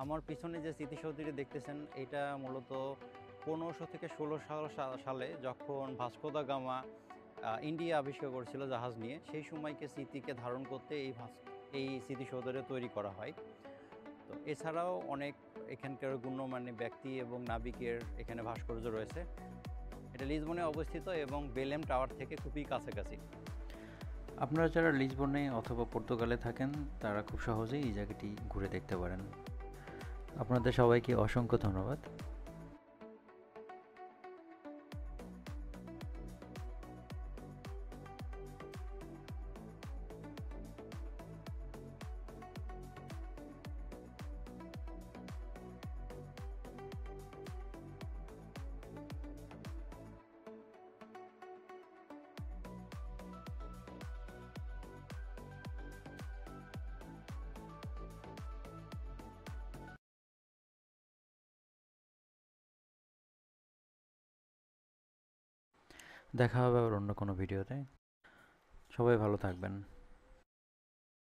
আমার পিছনে যে স্মৃতিসৌধটি দেখতেছেন এটা মূলত 1500 থেকে 1600 সালে যখন ভাস্কো দা গামা ইন্ডিয়া আবিষ্কার করেছিল জাহাজ নিয়ে, সেই সময়কে স্মৃতিকে ধারণ করতে এই স্মৃতিসৌধটা তৈরি করা হয়। তো এছাড়াও অনেক এখানকার গণ্যমান্য ব্যক্তি এবং নাবিকের এখানে ভাস্কর্য রয়েছে। এটা লিসবনে অবস্থিত এবং বেলেম টাওয়ার থেকে খুবই কাছাকাছি। আপনারা যারা লিসবনে অথবা পর্তুগালে থাকেন তারা খুব সহজেই এই জায়গাটি ঘুরে দেখতে পারেন। আপনাদের সবাইকে অসংখ্য ধন্যবাদ। দেখা হবে আবার অন্য কোনো ভিডিওতে। সবাই ভালো থাকবেন।